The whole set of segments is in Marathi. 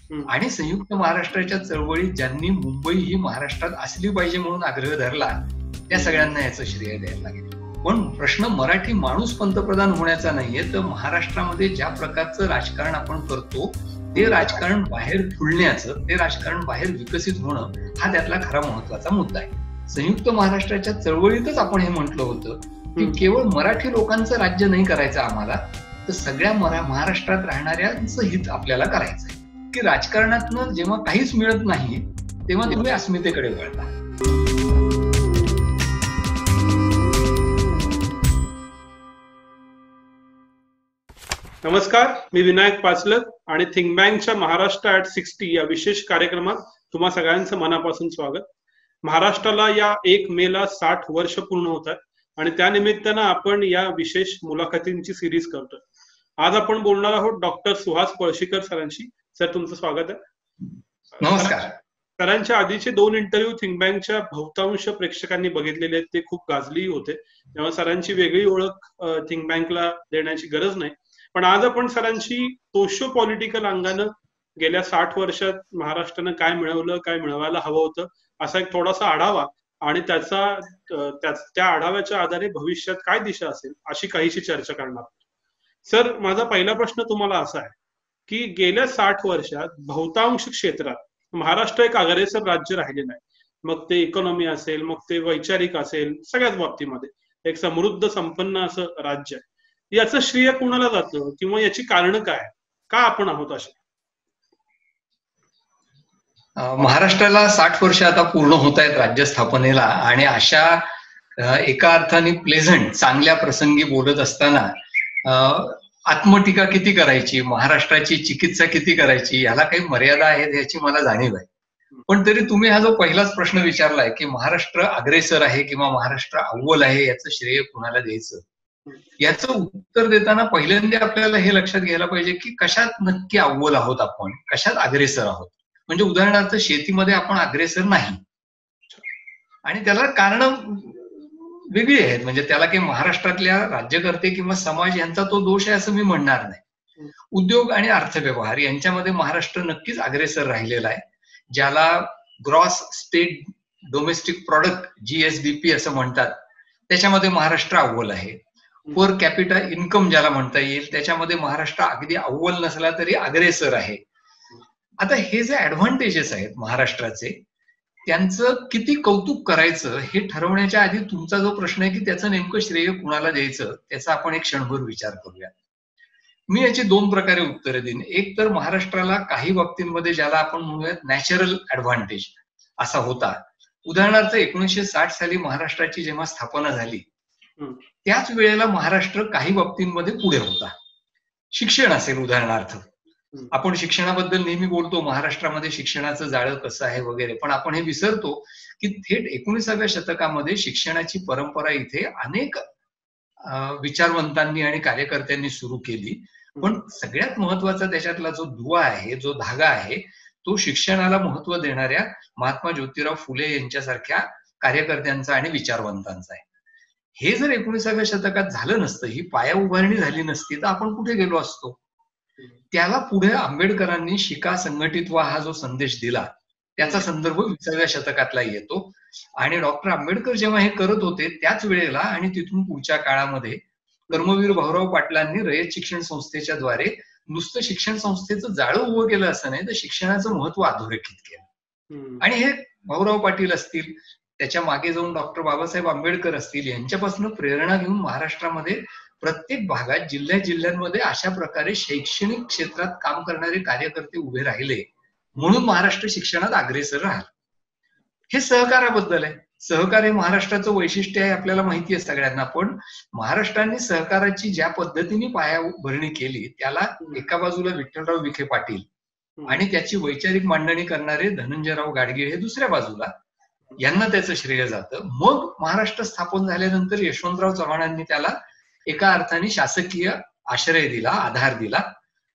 आणि संयुक्त महाराष्ट्राच्या चळवळीत ज्यांनी मुंबई ही महाराष्ट्रात असली पाहिजे म्हणून आग्रह धरला त्या सगळ्यांना याचं श्रेय द्यायला लागेल. पण प्रश्न मराठी माणूस पंतप्रधान होण्याचा नाहीये, तर महाराष्ट्रामध्ये ज्या प्रकारचं राजकारण आपण करतो ते राजकारण बाहेर फुलण्याचं, ते राजकारण बाहेर विकसित होणं हा त्यातला खरा महत्वाचा मुद्दा आहे. संयुक्त महाराष्ट्राच्या चळवळीतच आपण हे म्हटलं होतं की केवळ मराठी लोकांचं राज्य नाही करायचं आम्हाला, तर सगळ्या महाराष्ट्रात राहणाऱ्यांचं हित आपल्याला करायचं आहे. की राजकारणातनं जेव्हा काहीच मिळत नाही तेव्हा तुम्ही अस्मितेकडे वळता. नमस्कार, मी विनायक पाचलक आणि थिंक बँकच्या महाराष्ट्र @ 60 या विशेष कार्यक्रमात तुम्हा सगळ्यांचं मनापासून स्वागत. महाराष्ट्राला या 1 मेला 60 वर्ष पूर्ण होत आहेत आणि त्यानिमित्तानं आपण या विशेष मुलाखतींची सिरीज करतोय. आज आपण बोलणार आहोत डॉक्टर सुहास पळशीकर सरांशी. सर, तुमचं स्वागत आहे. नमस्कार. सरांच्या आधीचे 2 इंटरव्ह्यू थिंक बँकच्या बहुतांश प्रेक्षकांनी बघितलेले आहेत, ते खूप गाजली होते. तेव्हा सरांची वेगळी ओळख थिंक बँकला देण्याची गरज नाही. पण आज आपण सरांची सोशो पॉलिटिकल अंगानं गेल्या 60 वर्षात महाराष्ट्रानं काय मिळवलं, काय मिळवायला हवं होतं, असा एक थोडासा आढावा आणि त्या आढाव्याच्या आधारे भविष्यात काय दिशा असेल अशी काहीशी चर्चा करणार. सर, माझा पहिला प्रश्न तुम्हाला असा आहे की गेल्या 60 वर्षात बहुतांश क्षेत्रात महाराष्ट्र एक अग्रेसर राज्य राहिलेलं आहे. मग ते इकॉनॉमी असेल, मग ते वैचारिक असेल, सगळ्याच बाबतीमध्ये एक समृद्ध संपन्न असं राज्य आहे. याचं श्रेय कुणाला जातं किंवा याची कारणं काय, का आपण आहोत असे? महाराष्ट्राला 60 वर्ष आता पूर्ण होत आहेत राज्य स्थापनेला आणि अशा एका अर्थाने प्लेझंट चांगल्या प्रसंगी बोलत असताना आत्मटीका किती करायची, महाराष्ट्राची चिकित्सा किती करायची, याला काही मर्यादा आहेत याची मला जाणीव आहे. पण तरी तुम्ही हा जो पहिलाच प्रश्न विचारलाय की महाराष्ट्र अग्रेसर आहे किंवा महाराष्ट्र अव्वल आहे, याचं श्रेय कुणाला द्यायचं, याचं उत्तर देताना पहिल्यांदा आपल्याला हे लक्षात घ्यायला पाहिजे की कशात नक्की अव्वल आहोत आपण, कशात अग्रेसर आहोत. म्हणजे उदाहरणार्थ शेतीमध्ये आपण अग्रेसर नाही आणि त्याला कारण वेगळी आहेत. म्हणजे त्याला काही महाराष्ट्रातल्या राज्यकर्ते किंवा समाज यांचा तो दोष आहे असं मी म्हणणार नाही. उद्योग आणि अर्थव्यवहार यांच्यामध्ये महाराष्ट्र नक्कीच अग्रेसर राहिलेला आहे. ज्याला gross state domestic product GSDP असं म्हणतात, त्याच्यामध्ये महाराष्ट्र अव्वल आहे. पर कॅपिटा इन्कम ज्याला म्हणता येईल त्याच्यामध्ये महाराष्ट्र अगदी अव्वल नसला तरी अग्रेसर आहे. आता हे जे ऍडव्हान्टेजेस आहेत महाराष्ट्राचे, त्यांचं किती कौतुक करायचं हे ठरवण्याच्या आधी तुमचा जो प्रश्न आहे की त्याचं नेमकं श्रेय कुणाला द्यायचं, त्याचा आपण एक क्षणभर विचार करूया. मी याची 2 प्रकारे उत्तरे देईन. एक तर महाराष्ट्राला काही बाबतींमध्ये ज्याला आपण म्हणूयात नॅचरल ऍडव्हान्टेज असा होता. उदाहरणार्थ 1960 साली महाराष्ट्राची जेव्हा स्थापना झाली त्याच वेळेला महाराष्ट्र काही बाबतींमध्ये पुढे होता. शिक्षण असेल उदाहरणार्थ, आपण शिक्षणाबद्दल नेहमी बोलतो महाराष्ट्रामध्ये शिक्षणाचं जाळं कसं आहे वगैरे, पण आपण हे विसरतो की थेट 19व्या शतकामध्ये शिक्षणाची परंपरा इथे अनेक विचारवंतांनी आणि कार्यकर्त्यांनी सुरू केली. पण सगळ्यात महत्वाचा त्याच्यातला जो दुवा आहे, जो धागा आहे, तो शिक्षणाला महत्व देणाऱ्या महात्मा ज्योतिराव फुले यांच्यासारख्या कार्यकर्त्यांचा आणि विचारवंतांचा आहे. हे जर 19व्या शतकात झालं नसतं, ही पाया उभारणी झाली नसती, तर आपण कुठे गेलो असतो. त्याला पुढे आंबेडकरांनी शिका संघटित व्हा हा जो संदेश दिला त्याचा संदर्भ 20व्या शतकातला येतो. आणि डॉक्टर आंबेडकर जेव्हा हे करत होते त्याच वेळेला आणि तिथून पुढच्या काळामध्ये कर्मवीर भाऊराव पाटलांनी रयत शिक्षण संस्थेच्या द्वारे नुसतं शिक्षण संस्थेचं जाळं उभं केलं असं नाही, तर शिक्षणाचं महत्व अधोरेखित केलं. आणि हे भाऊराव पाटील असतील, त्याच्या मागे जाऊन डॉक्टर बाबासाहेब आंबेडकर असतील, यांच्यापासून प्रेरणा घेऊन महाराष्ट्रामध्ये प्रत्येक भागात जिल्ह्यांमध्ये अशा प्रकारे शैक्षणिक क्षेत्रात काम करणारे कार्यकर्ते उभे राहिले, म्हणून महाराष्ट्र शिक्षणात अग्रेसर राहिला. हे सहकाराबद्दल आहे. सहकार हे महाराष्ट्राचं वैशिष्ट्य आहे, आपल्याला माहिती आहे सगळ्यांना. पण महाराष्ट्राने सहकाराची ज्या पद्धतीने पायाभरणी केली त्याला एका बाजूला विठ्ठलराव विखे पाटील आणि त्याची वैचारिक मांडणी करणारे धनंजयराव गाडगीळ हे दुसऱ्या बाजूला, यांना त्याचं श्रेय जातं. मग महाराष्ट्र स्थापन झाल्यानंतर यशवंतराव चव्हाणांनी त्याला एका अर्थाने शासकीय आश्रय दिला, आधार दिला.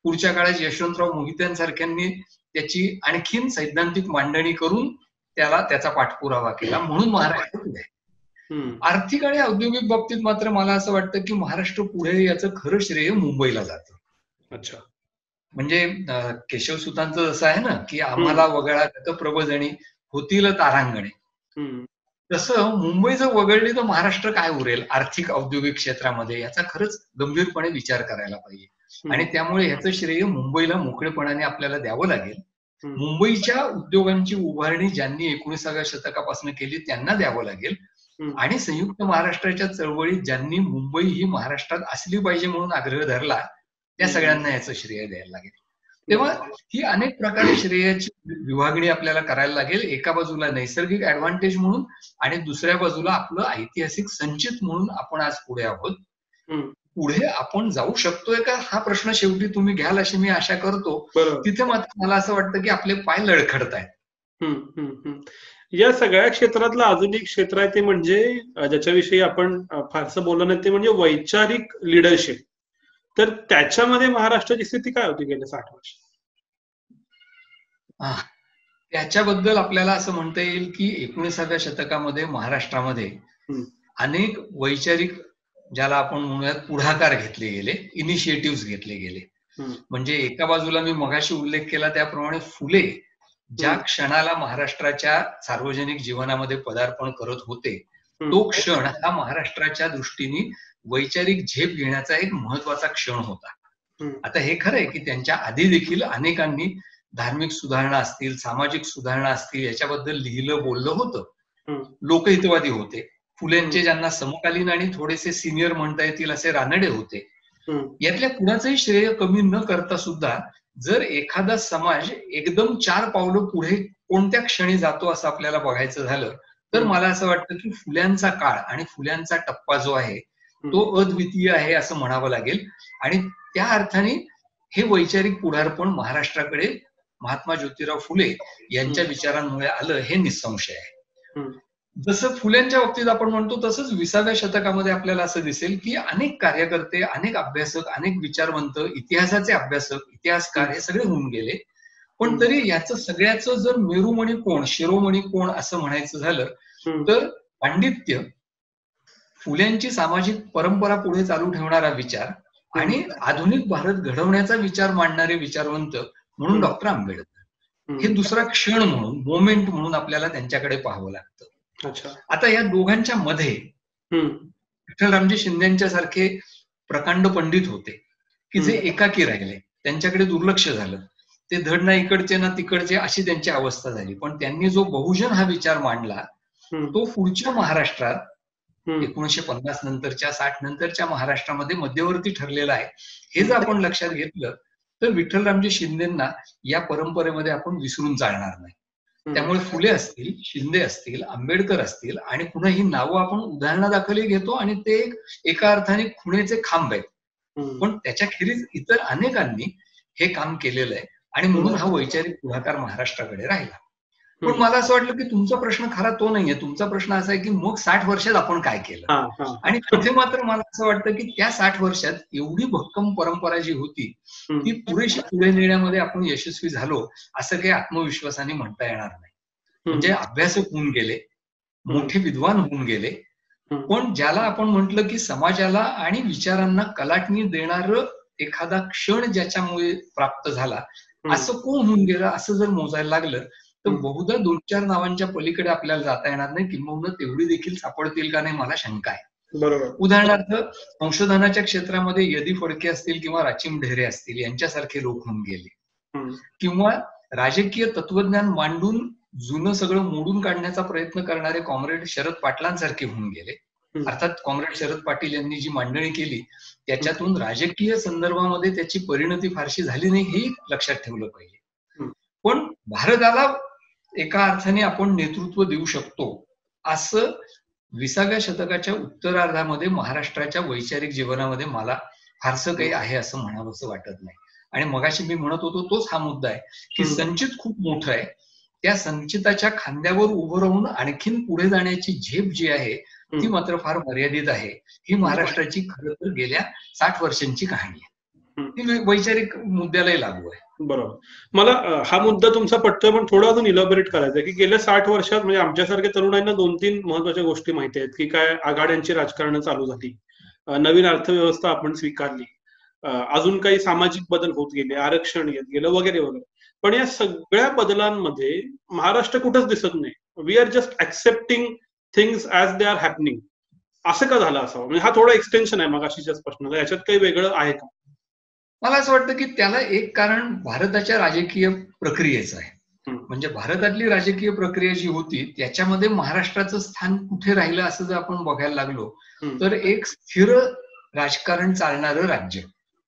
पुढच्या काळात यशवंतराव मोहित्यांसारख्यांनी त्याची आणखीन सैद्धांतिक मांडणी करून त्याचा पाठपुरावा केला, म्हणून महाराष्ट्र पुढे. आर्थिक आणि औद्योगिक बाबतीत मात्र मला असं वाटतं की महाराष्ट्र पुढे याचं खरं श्रेय मुंबईला जातं. अच्छा. म्हणजे केशवसुतांचं जसं आहे ना, की आम्हाला वगळा गत प्रबोधनी होतील तारांगणे. तसं मुंबई जर वगळली तर महाराष्ट्र काय उरेल आर्थिक औद्योगिक क्षेत्रामध्ये, याचा खरंच गंभीरपणे विचार करायला पाहिजे. आणि त्यामुळे ह्याचं श्रेय मुंबईला मोकळेपणाने आपल्याला द्यावं लागेल. मुंबईच्या उद्योगांची उभारणी ज्यांनी 19व्या शतकापासून केली त्यांना द्यावं लागेल. आणि संयुक्त महाराष्ट्राच्या चळवळीत ज्यांनी मुंबई ही महाराष्ट्रात असली पाहिजे म्हणून आग्रह धरला त्या सगळ्यांना याचं श्रेय द्यायला लागेल. तेव्हा ही अनेक प्रकारे श्रेयाची विभागणी आपल्याला करायला लागेल. एका बाजूला नैसर्गिक ऍडव्हान्टेज म्हणून आणि दुसऱ्या बाजूला आपलं ऐतिहासिक संचित म्हणून आपण आज पुढे आहोत. पुढे आपण जाऊ शकतोय का हा प्रश्न शेवटी तुम्ही घ्याल अशी मी आशा करतो. तिथे मात्र मला असं वाटतं की आपले पाय लडखडत आहेत. या सगळ्या क्षेत्रातलं अजून एक क्षेत्र आहे ते म्हणजे ज्याच्याविषयी आपण फारसं बोललो नाही ते म्हणजे वैचारिक लिडरशिप. तर त्याच्यामध्ये महाराष्ट्राची स्थिती काय होती गेल्या 60 वर्ष? त्याच्याबद्दल आपल्याला असं म्हणता येईल की 19व्या शतकामध्ये महाराष्ट्रामध्ये अनेक वैचारिक ज्याला आपण म्हणूयात पुढाकार घेतले गेले, इनिशिएटिव्ह घेतले गेले. म्हणजे एका बाजूला मी मगाशी उल्लेख केला त्याप्रमाणे फुले ज्या क्षणाला महाराष्ट्राच्या सार्वजनिक जीवनामध्ये पदार्पण करत होते तो क्षण हा महाराष्ट्राच्या दृष्टीने वैचारिक झेप घेण्याचा एक महत्वाचा क्षण होता. आता हे खरंय की त्यांच्या आधी देखील अनेकांनी धार्मिक सुधारणा असतील, सामाजिक सुधारणा असतील याच्याबद्दल लिहिलं बोललं होतं. लोकहितवादी होते. फुलेंचे ज्यांना समकालीन आणि थोडेसे सिनियर म्हणता येतील असे रानडे होते. यातल्या कुणाचंही श्रेय कमी न करता सुद्धा जर एखादा समाज एकदम 4 पावलं पुढे कोणत्या क्षणी जातो असं आपल्याला बघायचं झालं तर मला असं वाटतं की फुल्यांचा काळ आणि फुल्यांचा टप्पा जो आहे तो अद्वितीय आहे असं म्हणावं लागेल. आणि त्या अर्थाने हे वैचारिक पुढारपण महाराष्ट्राकडे महात्मा ज्योतिराव फुले यांच्या विचारांमुळे आलं हे निसंशय आहे. जसं फुल्यांच्या बाबतीत आपण म्हणतो तसंच 20व्या शतकामध्ये आपल्याला असं दिसेल की अनेक कार्यकर्ते, अनेक अभ्यासक, अनेक विचारवंत, इतिहासाचे अभ्यासक, इतिहासकार हे सगळे होऊन गेले. पण तरी याचं सगळ्याचं जर मेरुमणी कोण, शिरोमणी कोण असं म्हणायचं झालं तर पांडित्य, फुल्यांची सामाजिक परंपरा पुढे चालू ठेवणारा विचार आणि आधुनिक भारत घडवण्याचा विचार मांडणारे विचारवंत म्हणून डॉक्टर आंबेडकर हे दुसरा क्षण म्हणून, मोमेंट म्हणून आपल्याला त्यांच्याकडे पाहावं लागतं. आता या दोघांच्या मध्ये विठ्ठलरामजी शिंदेच्या सारखे प्रकांड पंडित होते की जे एकाकी राहिले, त्यांच्याकडे दुर्लक्ष झालं. ते धड ना इकडचे ना तिकडचे अशी त्यांची अवस्था झाली. पण त्यांनी जो बहुजन हा विचार मांडला तो पुढच्या महाराष्ट्रात 1950 नंतरच्या 60 नंतरच्या महाराष्ट्रामध्ये मध्यवर्ती ठरलेला आहे. हे जर आपण लक्षात घेतलं तर विठ्ठलरामजी शिंदेना या परंपरेमध्ये आपण विसरून चालणार नाही. त्यामुळे फुले असतील, शिंदे असतील, आंबेडकर असतील आणि पुन्हा ही नावं आपण उदाहरणादाखल घेतो आणि ते एका अर्थाने खुणेचे खांब आहेत. पण त्याच्याखेरीज इतर अनेकांनी हे काम केलेलं आहे आणि म्हणून हा वैचारिक पुढाकार महाराष्ट्राकडे राहिला. पण मला असं वाटलं की तुमचा प्रश्न खरा तो नाहीये. तुमचा प्रश्न असा आहे की मग 60 वर्षात आपण काय केलं. आणि तिथे मात्र मला असं वाटतं की त्या 60 वर्षात एवढी भक्कम परंपरा जी होती ती पुरेशी पुढे नेण्यामध्ये आपण यशस्वी झालो असं काही आत्मविश्वासाने म्हणता येणार नाही. म्हणजे अभ्यासक होऊन गेले, मोठे विद्वान होऊन गेले, पण ज्याला आपण म्हटलं की समाजाला आणि विचारांना कलाटणी देणार एखादा क्षण ज्याच्यामुळे प्राप्त झाला असं कोण होऊन गेलं असं जर मोजायला लागलं तर बहुधा 2-4 नावांच्या पलीकडे आपल्याला जाता येणार नाही. किंबहुना तेवढी देखील सापडतील का नाही मला शंका आहे. बरोबर. उदाहरणार्थ संशोधनाच्या क्षेत्रामध्ये यदी फडके असतील किंवा राचिम ढेरे असतील यांच्यासारखे लोक होऊन गेले, किंवा राजकीय तत्वज्ञान मांडून जुनं सगळं मोडून काढण्याचा प्रयत्न करणारे कॉम्रेड शरद पाटलांसारखे होऊन गेले. अर्थात कॉम्रेड शरद पाटील यांनी जी मांडणी केली त्याच्यातून राजकीय संदर्भामध्ये त्याची परिणती फारशी झाली नाही हेही लक्षात ठेवलं पाहिजे. पण भारताला एका अर्थाने आपण नेतृत्व देऊ शकतो असं 20व्या शतकाच्या उत्तरार्धामध्ये महाराष्ट्राच्या वैचारिक जीवनामध्ये मला फारसं काही आहे असं म्हणावं असं वाटत नाही. आणि मगाशी मी म्हणत होतो तोच हा मुद्दा आहे की संचित खूप मोठं आहे. त्या संचिताच्या खांद्यावर उभं राहून आणखीन पुढे जाण्याची झेप जी आहे ती मात्र फार मर्यादित आहे. ही महाराष्ट्राची खरं तर गेल्या 60 वर्षांची कहाणी आहे. ती वैचारिक मुद्द्यालाही लागू आहे. बरोबर. मला हा मुद्दा तुमचा पटतोय पण थोडा अजून इलॅबोरेट करायचा की गेल्या 60 वर्षात म्हणजे आमच्यासारख्या तरुणांना 2-3 महत्वाच्या गोष्टी माहिती आहेत की काय आघाड्यांची राजकारण चालू झाली, नवीन अर्थव्यवस्था आपण स्वीकारली, अजून काही सामाजिक बदल होत गेले, आरक्षण येत गेलं वगैरे वगैरे. पण या सगळ्या बदलांमध्ये महाराष्ट्र कुठंच दिसत नाही. We are just accepting things as they are happening. असं का झालं असावं? म्हणजे हा थोडा एक्सटेन्शन आहे मगाशीच्याच प्रश्नाचा. याच्यात काही वेगळं आहे का? मला असं वाटतं की त्याला एक कारण भारताच्या राजकीय प्रक्रियेचं आहे. म्हणजे भारतातली राजकीय प्रक्रिया जी होती त्याच्यामध्ये महाराष्ट्राचं स्थान कुठे राहिलं असं जर आपण बघायला लागलो तर एक स्थिर राजकारण चालणारं राज्य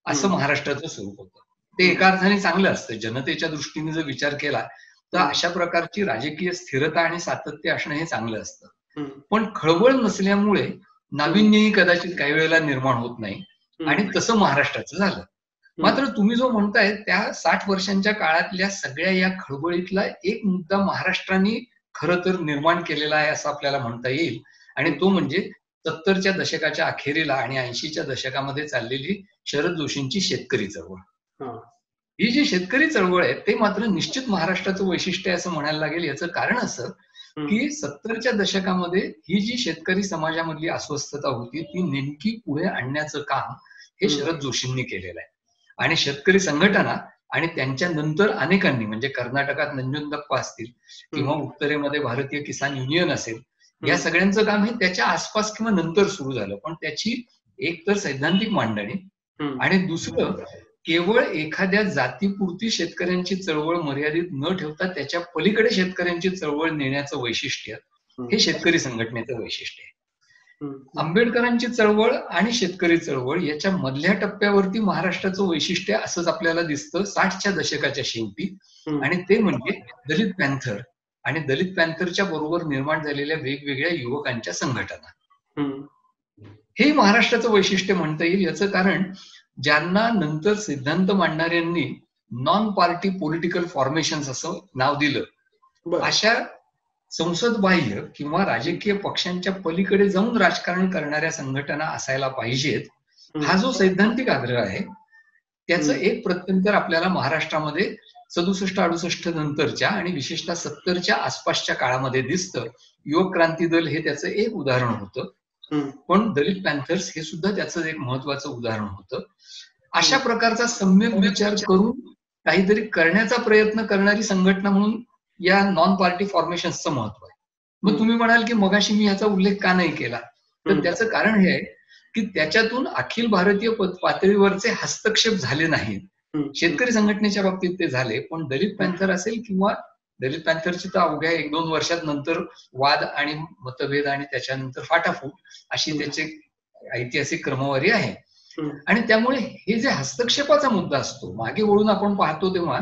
असं महाराष्ट्राचं स्वरूप होतं. ते एका अर्थाने चांगलं असतं. जनतेच्या दृष्टीने जर विचार केला तर अशा प्रकारची राजकीय स्थिरता आणि सातत्य असणं हे चांगलं असतं. पण खळबळ नसल्यामुळे नाविन्यही कदाचित काही वेळेला निर्माण होत नाही आणि तसं महाराष्ट्राचं झालं. मात्र तुम्ही जो म्हणताय त्या 60 वर्षांच्या काळातल्या सगळ्या या खळबळीतला एक मुद्दा महाराष्ट्राने खरं तर निर्माण केलेला आहे असं आपल्याला म्हणता येईल आणि तो म्हणजे 70च्या दशकाच्या अखेरीला आणि 80च्या दशकामध्ये चाललेली शरद जोशींची शेतकरी चळवळ. ही जी शेतकरी चळवळ आहे ते मात्र निश्चित महाराष्ट्राचं वैशिष्ट्य आहे असं म्हणायला लागेल. याचं कारण असं की 70च्या दशकामध्ये ही जी शेतकरी समाजामधली अस्वस्थता होती ती नेमकी पुढे आणण्याचं काम हे शरद जोशींनी केलेलं आहे. आणि शेतकरी संघटना आणि त्यांच्या नंतर अनेकांनी म्हणजे कर्नाटकात नंजुंडप्पा असतील किंवा उत्तरेमध्ये भारतीय किसान युनियन असेल या सगळ्यांचं काम हे त्याच्या आसपास किंवा नंतर सुरू झालं. पण त्याची एक तर सैद्धांतिक मांडणी आणि दुसरं केवळ एखाद्या जातीपुरती शेतकऱ्यांची चळवळ मर्यादित न ठेवता त्याच्या पलीकडे शेतकऱ्यांची चळवळ नेण्याचं वैशिष्ट्य हे शेतकरी संघटनेचं वैशिष्ट्य आहे. आंबेडकरांची चळवळ आणि शेतकरी चळवळ याच्या मधल्या टप्प्यावरती महाराष्ट्राचं वैशिष्ट्य असंच आपल्याला दिसतं 60च्या दशकाच्या शेवटी आणि ते म्हणजे दलित पॅन्थर आणि दलित पॅन्थरच्या बरोबर निर्माण झालेल्या वेगवेगळ्या युवकांच्या संघटना. हे महाराष्ट्राचं वैशिष्ट्य म्हणता येईल. याचं कारण ज्यांना नंतर सिद्धांत मांडणाऱ्यांनी नॉन पार्टी पॉलिटिकल फॉर्मेशन्स असं नाव दिलं अशा संसदबाह्य किंवा राजकीय पक्षांच्या पलीकडे जाऊन राजकारण करणाऱ्या संघटना असायला पाहिजेत हा जो सैद्धांतिक आग्रह आहे त्याचं एक प्रत्यंतर आपल्याला महाराष्ट्रामध्ये 67-68 नंतरच्या आणि विशेषतः 70च्या आसपासच्या काळामध्ये दिसतं. युवक क्रांती दल हे त्याचं एक उदाहरण होतं. पण दलित पॅन्थर्स हे सुद्धा त्याचं एक महत्वाचं उदाहरण होतं. अशा प्रकारचा सम्यक विचार करून काहीतरी करण्याचा प्रयत्न करणारी संघटना म्हणून या नॉन पार्टी फॉर्मेशन्सचं महत्व आहे. मग तुम्ही म्हणाल की मगाशी मी याचा उल्लेख का नाही केला तर त्याचं कारण हे आहे की त्याच्यातून अखिल भारतीय पातळीवरचे हस्तक्षेप झाले नाहीत. शेतकरी संघटनेच्या बाबतीत ते झाले पण दलित पॅन्थर असेल किंवा दलित पॅन्थरची तर अवघ्या 1-2 वर्षात नंतर वाद आणि मतभेद आणि त्याच्यानंतर फाटाफूट अशी त्याची ऐतिहासिक क्रमवारी आहे. आणि त्यामुळे हे जे हस्तक्षेपाचा मुद्दा असतो मागे वळून आपण पाहतो तेव्हा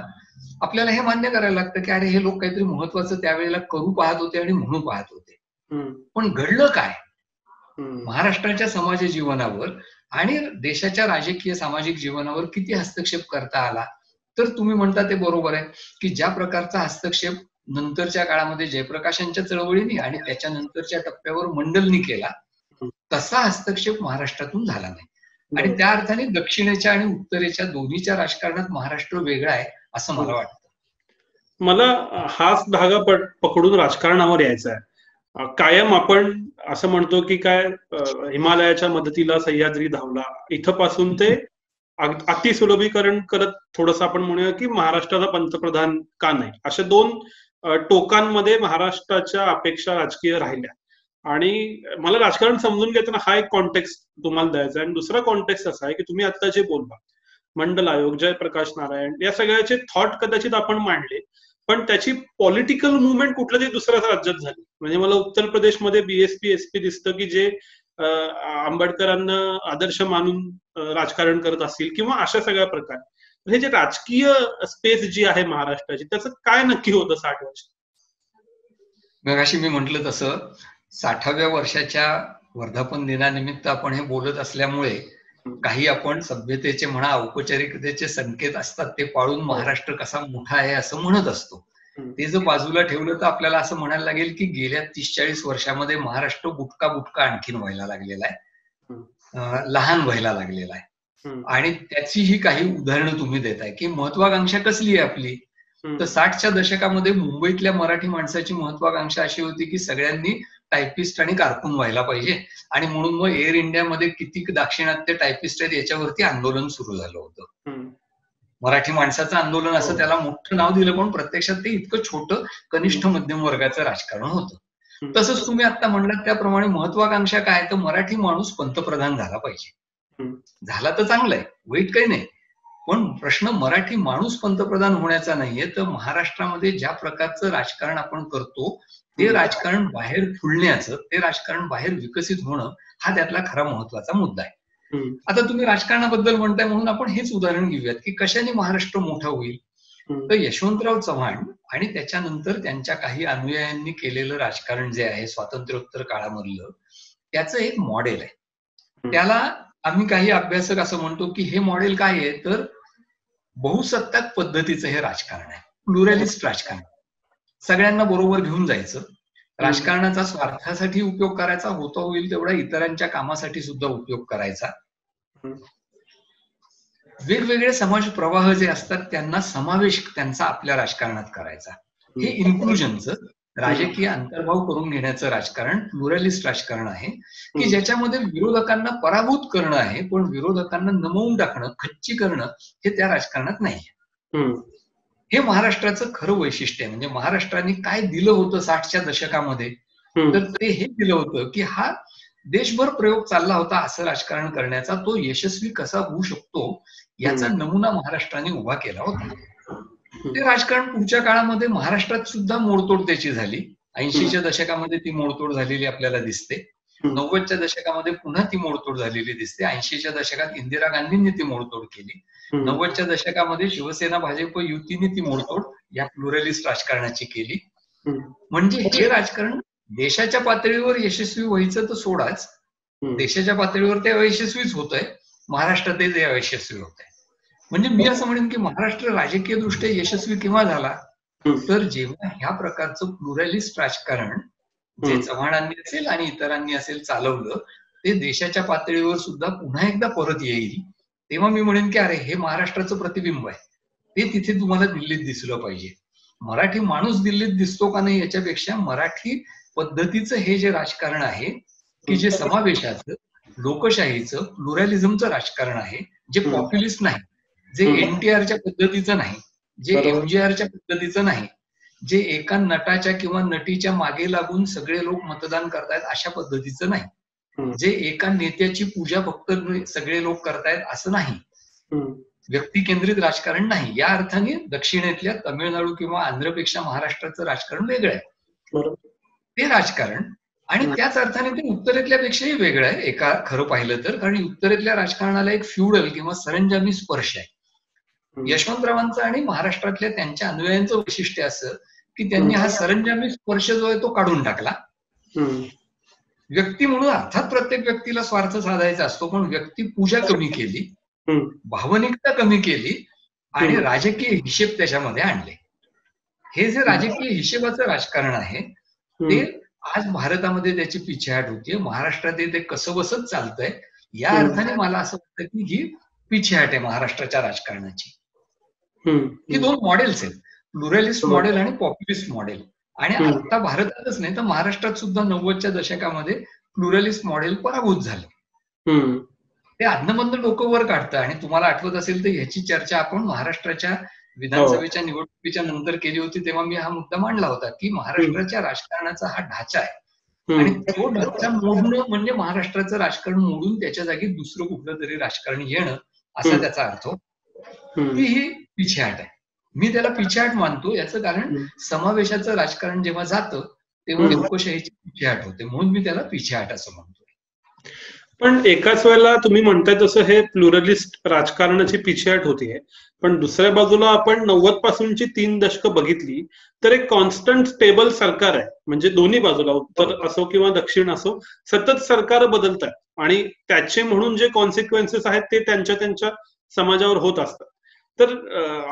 आपल्याला हे मान्य करायला लागतं की अरे हे लोक काहीतरी महत्वाचं त्यावेळेला करू पाहत होते आणि म्हणून पाहत होते. पण घडलं काय महाराष्ट्राच्या समाज जीवनावर आणि देशाच्या राजकीय सामाजिक जीवनावर किती हस्तक्षेप करता आला तर तुम्ही म्हणता ते बरोबर आहे की ज्या प्रकारचा हस्तक्षेप नंतरच्या काळामध्ये जयप्रकाशांच्या चळवळीने आणि त्याच्यानंतरच्या टप्प्यावर मंडलनी केला तसा हस्तक्षेप महाराष्ट्रातून झाला नाही. आणि त्या अर्थाने दक्षिणेच्या आणि उत्तरेच्या दोन्हीच्या राजकारणात महाराष्ट्र वेगळा आहे असं मला वाटतं. मला हाच धागा पकडून राजकारणावर यायचा आहे. कायम आपण असं म्हणतो की काय हिमालयाच्या मदतीला सह्याद्री धावला इथपासून ते अतिसुलभीकरण करत थोडंसं आपण म्हणूया की महाराष्ट्राचा पंतप्रधान का नाही अशा 2 टोकांमध्ये महाराष्ट्राच्या अपेक्षा राजकीय राहिल्या. आणि मला राजकारण समजून घेताना हा एक कॉन्टेक्स्ट तुम्हाला द्यायचा आहे. आणि दुसरा कॉन्टेक्स्ट असा आहे की तुम्ही आता जे बोलला मंडल आयोग जयप्रकाश नारायण या सगळ्याचे थॉट कदाचित आपण मांडले पण त्याची पॉलिटिकल मुवमेंट कुठल्या तरी दुसऱ्याच राज्यात झाली. म्हणजे मला उत्तर प्रदेशमध्ये बीएसपी एसपी दिसतं की जे आंबेडकरांना आदर्श मानून राजकारण करत असतील किंवा अशा सगळ्या प्रकार. हे जे राजकीय स्पेस जी आहे महाराष्ट्राची त्याचं काय नक्की होतं 60 वर्ष? मगाशी मी म्हटलं तसं 60व्या वर्षाच्या वर्धापन दिनानिमित्त आपण हे बोलत असल्यामुळे काही आपण सभ्यतेचे म्हणा औपचारिकतेचे संकेत असतात ते पाळून महाराष्ट्र कसा मोठा आहे असं म्हणत असतो. ते जर बाजूला ठेवलं तर आपल्याला असं म्हणायला लागेल की गेल्या 30-40 वर्षामध्ये महाराष्ट्र बुटका आणखीन व्हायला लागलेला आहे, लहान व्हायला लागलेला आहे. आणि त्याची ही काही उदाहरणं तुम्ही देताय की महत्वाकांक्षा कसली आहे आपली तर 60च्या दशकामध्ये मुंबईतल्या मराठी माणसाची महत्वाकांक्षा अशी होती की सगळ्यांनी टायपिस्ट आणि कारकून व्हायला पाहिजे, आणि म्हणून मग एअर इंडियामध्ये किती दाक्षिणात्य टायपिस्ट आहेत याच्यावरती आंदोलन सुरू झालं होतं. मराठी माणसाचं आंदोलन असं त्याला मोठं नाव दिलं, पण प्रत्यक्षात ते इतकं छोटं कनिष्ठ मध्यम वर्गाचं राजकारण होतं. तसंच तुम्ही आता म्हणलात त्याप्रमाणे महत्वाकांक्षा काय, तर मराठी माणूस पंतप्रधान झाला पाहिजे. झाला तर चांगलंय, वाईट काही नाही, पण प्रश्न मराठी माणूस पंतप्रधान होण्याचा नाहीये, तर महाराष्ट्रामध्ये ज्या प्रकारचं राजकारण आपण करतो ते राजकारण बाहेर फुलण्याचं, ते राजकारण बाहेर विकसित होणं, हा त्यातला खरा महत्वाचा मुद्दा आहे. आता तुम्ही राजकारणाबद्दल म्हणताय म्हणून आपण हेच उदाहरण घेऊयात की कशाने महाराष्ट्र मोठा होईल. तर यशवंतराव चव्हाण आणि त्याच्यानंतर त्यांच्या काही अनुयायांनी केलेलं राजकारण जे आहे स्वातंत्र्योत्तर काळामधलं, त्याचं एक मॉडेल आहे. त्याला आम्ही काही अभ्यासक असं म्हणतो की हे मॉडेल काय आहे, तर बहुसत्ताक पद्धतीचं हे राजकारण आहे, प्लुरॅलिस्ट राजकारण. सगळ्यांना बरोबर घेऊन जायचं, राजकारणाचा स्वार्थासाठी उपयोग करायचा, होता होईल तेवढा इतरांच्या कामासाठी सुद्धा उपयोग करायचा. वेगवेगळे समाज प्रवाह जे असतात त्यांना समावेश त्यांचा आपल्या राजकारणात करायचा. हे इन्क्लुजनचं, राजकीय अंतर्भाव करून घेण्याचं राजकारण प्लुरॅलिस्ट राजकारण आहे, की ज्याच्यामध्ये विरोधकांना पराभूत करणं आहे, पण विरोधकांना नमवून टाकणं, खच्ची करणं हे त्या राजकारणात नाहीये. हे महाराष्ट्राचं खरं वैशिष्ट्य आहे. म्हणजे महाराष्ट्राने काय दिलं होतं 60च्या दशकामध्ये, तर ते हे दिलं होतं की हा देशभर प्रयोग चालला होता असं राजकारण करण्याचा, तो यशस्वी कसा होऊ शकतो याचा नमुना महाराष्ट्राने उभा केला होता. ते राजकारण पुढच्या काळामध्ये महाराष्ट्रात सुद्धा मोडतोड त्याची झाली. 80च्या दशकामध्ये ती मोडतोड झालेली आपल्याला दिसते, 90च्या दशकामध्ये पुन्हा ती मोडतोड झालेली दिसते, 80च्या दशकात इंदिरा गांधींनी ती मोडतोड केली, 90च्या दशकामध्ये शिवसेना भाजप युतीने ती मोडतोड या प्लुरॅलिस्ट राजकारणाची केली. म्हणजे हे राजकारण देशाच्या पातळीवर यशस्वी व्हायचं तर सोडाच, देशाच्या पातळीवर ते अयशस्वीच होत आहे, महाराष्ट्रात ते अयशस्वी होत आहे. म्हणजे मी असं म्हणेन की महाराष्ट्र राजकीय दृष्ट्या यशस्वी केव्हा झाला, तर जेव्हा ह्या प्रकारचं प्लुरॅलिस्ट राजकारण जे चव्हाणांनी असेल आणि इतरांनी असेल चालवलं, ते देशाच्या पातळीवर सुद्धा पुन्हा एकदा परत येईल, तेव्हा मी म्हणेन की अरे हे महाराष्ट्राचं प्रतिबिंब आहे, ते तिथे तुम्हाला दिल्लीत दिसलं पाहिजे. मराठी माणूस दिल्लीत दिसतो का नाही याच्यापेक्षा मराठी पद्धतीचं हे जे राजकारण आहे की जे समावेशाचं, लोकशाहीचं, प्लुरॅलिझमचं राजकारण आहे, जे पॉप्युलिस्ट नाही, जे एनटीआरच्या पद्धतीचं नाही, जे एमजीआरच्या पद्धतीचं नाही, जे एका नटाच्या किंवा नटीच्या मागे लागून सगळे लोक मतदान करतायत अशा पद्धतीचं नाही, जे एका नेत्याची पूजा फक्त सगळे लोक करतायत असं नाही, व्यक्ती केंद्रित राजकारण नाही. या अर्थाने दक्षिणेतल्या तमिळनाडू किंवा आंध्रपेक्षा महाराष्ट्राचं राजकारण वेगळं आहे ते राजकारण, आणि त्याच अर्थाने ते उत्तरेतल्या पेक्षाही वेगळं आहे एका खरं पाहिलं तर, कारण उत्तरेतल्या राजकारणाला एक फ्युडल किंवा सरंजामी स्पर्श आहे. यशवंतरावांचं आणि महाराष्ट्रातल्या त्यांच्या अनुयायांचं वैशिष्ट्य असं की त्यांनी हा सरंजामी स्पर्श जो आहे तो काढून टाकला. व्यक्ती म्हणून अर्थात प्रत्येक व्यक्तीला स्वार्थ साधायचा असतो, पण व्यक्ती पूजा कमी केली, भावनिकता कमी केली आणि राजकीय हिशेब त्याच्यामध्ये आणले. हे जे राजकीय हिशेबाचं राजकारण आहे ते आज भारतामध्ये त्याची पिछेहाट होतीये, महाराष्ट्रात ते कसं बसत चालतंय. या अर्थाने मला असं वाटतं की ही पिछेहाट आहे महाराष्ट्राच्या राजकारणाची. ही दोन मॉडेल्स आहेत, प्लुरॅलिस्ट मॉडेल आणि पॉप्युलिस्ट मॉडेल. आणि आता भारतातच नाही तर महाराष्ट्रात सुद्धा 90च्या दशकामध्ये प्लुरॅलिस्ट मॉडेल पराभूत झालं. ते आदनमधन डोकं वर काढतं. आणि तुम्हाला आठवत असेल तर ह्याची चर्चा आपण महाराष्ट्राच्या विधानसभेच्या निवडणुकीच्या नंतर केली होती, तेव्हा मी हा मुद्दा मांडला होता की महाराष्ट्राच्या राजकारणाचा हा ढाचा आहे आणि तो ढाचा मोडणं म्हणजे महाराष्ट्राचं राजकारण मोडून त्याच्या जागी दुसरं कुठलं तरी राजकारण येणं असा त्याचा अर्थ. ही पिछेहाट आहे, मी त्याला पिछेहाट मानतो. याचं कारण समावेशाचं राजकारण जेव्हा जातं तेव्हा लोकशाहीची पिछेहाट होते, म्हणून मी त्याला पिछेहाट असं म्हणतो. पण एकाच वेळेला तुम्ही म्हणताय तसं हे प्लुरलिस्ट राजकारणाची पिछेहाट होतीये, पण दुसऱ्या बाजूला आपण 90 पासूनची 3 दशकं बघितली तर एक कॉन्स्टंट स्टेबल सरकार आहे. म्हणजे दोन्ही बाजूला उत्तर असो किंवा दक्षिण असो सतत सरकार बदलत आहेत आणि त्याचे म्हणून जे कॉन्सिक्वेन्सेस आहेत ते त्यांच्या त्यांच्या समाजावर होत असतात. तर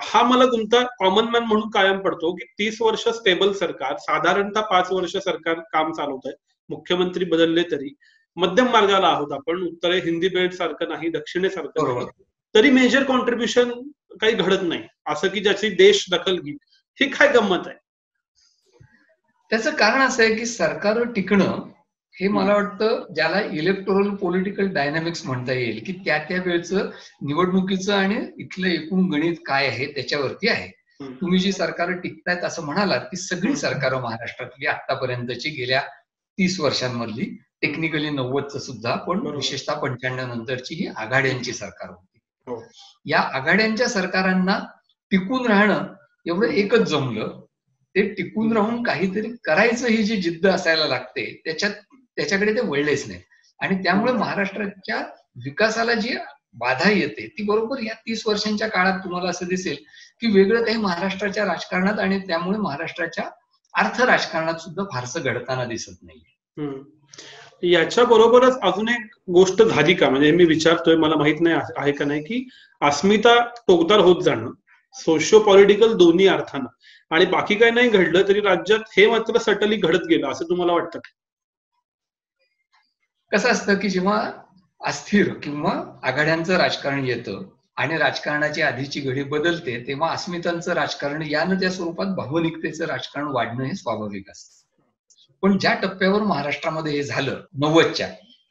हा मला तुमचा कॉमन मॅन म्हणून कायम पडतो की 30 वर्ष स्टेबल सरकार, साधारणतः 5 वर्ष सरकार काम चालवत आहे, मुख्यमंत्री बदलले तरी मध्यम मार्गाला आहोत आपण, उत्तरे हिंदी बेल्ट सारखं नाही, दक्षिणेसारखं नाही, तरी मेजर कॉन्ट्रीब्युशन काही घडत नाही असं की ज्याची देश दखल घेईल. ही काय गंमत आहे? त्याचं कारण असं आहे की सरकार टिकणं हे मला वाटतं ज्याला इलेक्टोरल पॉलिटिकल डायनामिक्स म्हणता येईल, की त्या वेळचं निवडणुकीचं आणि इथलं एकूण गणित काय आहे त्याच्यावरती आहे. तुम्ही जी सरकार टिकतायत असं म्हणालात, की सगळी सरकारं महाराष्ट्रातली आतापर्यंतची गेल्या 30 वर्षांमधली, टेक्निकली 90चं सुद्धा, पण विशेषतः 95 नंतरची ही आघाड्यांची सरकार होती. या आघाड्यांच्या सरकारांना टिकून राहणं एवढं एकच जमलं, ते टिकून राहून काहीतरी करायचं ही जी जिद्द असायला लागते त्याच्याकडे ते वळलेच नाही. आणि त्यामुळे महाराष्ट्राच्या विकासाला जी बाधा येते ती बरोबर या 30 वर्षांच्या काळात तुम्हाला असं दिसेल की वेगळं काही महाराष्ट्राच्या राजकारणात आणि त्यामुळे महाराष्ट्राच्या अर्थ राजकारणात सुद्धा फारसं घडताना दिसत नाही. याच्या बरोबरच अजून एक गोष्ट झाली का, म्हणजे मी विचारतोय, मला माहित नाही आहे का नाही, की अस्मिता टोकदार होत जाणं सोशिओ पॉलिटिकल दोन्ही अर्थानं, आणि बाकी काही नाही घडलं तरी राज्यात हे मात्र सटली घडत गेलं असं तुम्हाला वाटतं? कसं असतं की जेव्हा अस्थिर किंवा आघाड्यांचं राजकारण येतं आणि राजकारणाची आधीची घडी बदलते, तेव्हा अस्मितांचं राजकारण यानं त्या स्वरूपात भावनिकतेचं राजकारण वाढणं हे स्वाभाविक असतं. पण ज्या टप्प्यावर महाराष्ट्रामध्ये हे झालं 90च्या,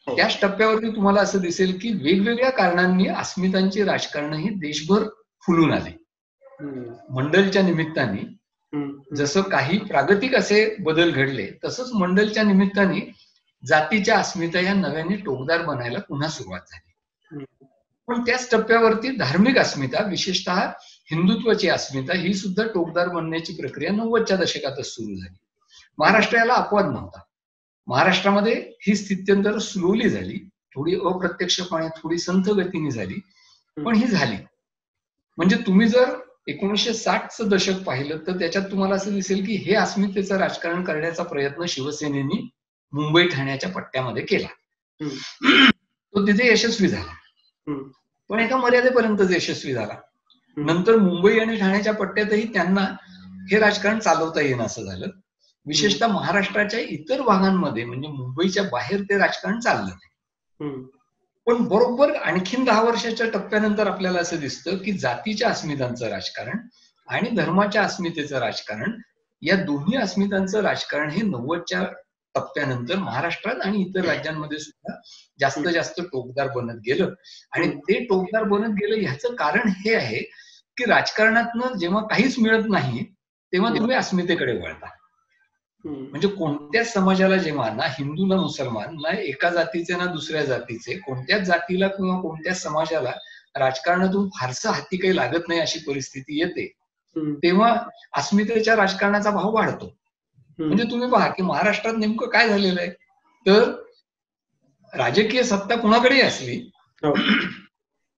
त्याच टप्प्यावरती तुम्हाला असं दिसेल की वेगवेगळ्या कारणांनी अस्मितांची राजकारण ही देशभर फुलून आली. मंडलच्या निमित्ताने जसं काही प्रागतिक असे बदल घडले, तसंच मंडलच्या निमित्ताने जातीच्या अस्मिता या नव्याने टोकदार बनायला पुन्हा सुरुवात झाली. पण त्याच टप्प्यावरती धार्मिक अस्मिता, विशेषतः हिंदुत्वाची अस्मिता, ही सुद्धा टोकदार बनण्याची प्रक्रिया 90च्या दशकातच सुरू झाली. महाराष्ट्र याला अपवाद नव्हता. महाराष्ट्रामध्ये ही स्थित्यंतर स्लोली झाली, थोडी अप्रत्यक्षपणे, थोडी संथ गतीने झाली, पण ही झाली. म्हणजे तुम्ही जर 1960चं दशक पाहिलं तर त्याच्यात तुम्हाला असं दिसेल की हे अस्मितेचं राजकारण करण्याचा प्रयत्न शिवसेनेनी मुंबई ठाण्याच्या पट्ट्यामध्ये केला. तो तिथे यशस्वी झाला, पण एका मर्यादेपर्यंतच यशस्वी झाला. नंतर मुंबई आणि ठाण्याच्या पट्ट्यातही त्यांना हे राजकारण चालवता येणं असं झालं. विशेषतः महाराष्ट्राच्या इतर भागांमध्ये म्हणजे मुंबईच्या बाहेर ते राजकारण चाललं नाही. पण बरोबर आणखीन 10 वर्षाच्या टप्प्यानंतर आपल्याला असं दिसतं की जातीच्या अस्मितांचं राजकारण आणि धर्माच्या अस्मितेचं राजकारण, या दोन्ही अस्मितांचं राजकारण हे 90च्या टप्प्यानंतर महाराष्ट्रात आणि इतर राज्यांमध्ये सुद्धा जास्त जास्त टोकदार बनत गेलं. आणि ते टोकदार बनत गेलं ह्याचं कारण हे आहे की राजकारणातनं जेव्हा काहीच मिळत नाही तेव्हा तुम्ही अस्मितेकडे वळता. म्हणजे कोणत्याच समाजाला जेव्हा ना हिंदू ना मुसलमान, ना एका जातीचे ना दुसऱ्या जातीचे, कोणत्याच जातीला किंवा कोणत्याच समाजाला राजकारणातून फारसं हाती काही लागत नाही अशी परिस्थिती येते, तेव्हा अस्मितेच्या राजकारणाचा भाव वाढतो. म्हणजे तुम्ही पहा की महाराष्ट्रात नेमकं काय झालेलं आहे, तर राजकीय सत्ता कुणाकडे असली